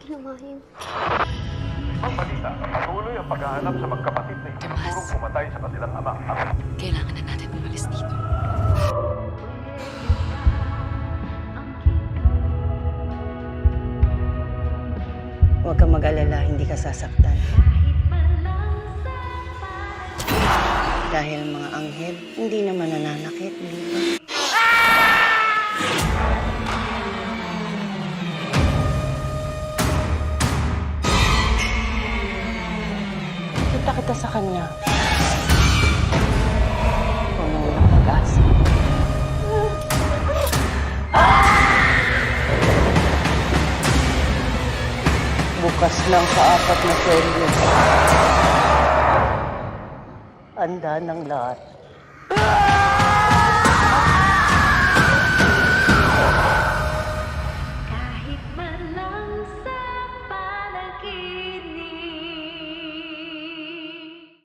Sinamahin. Ang balita, patuloy ang paghahanap sa magkapatid na itinuturong pumatay sa kanilang ama. Kailangan na natin umalis dito. Huwag kang mag-alala, hindi ka sasaktan. Dahil mga anghel, hindi naman nananakit, di ba? Kita sa kanya. Puno ng pag-asa. Bukas lang sa 4 na selyo. Handa ng lahat.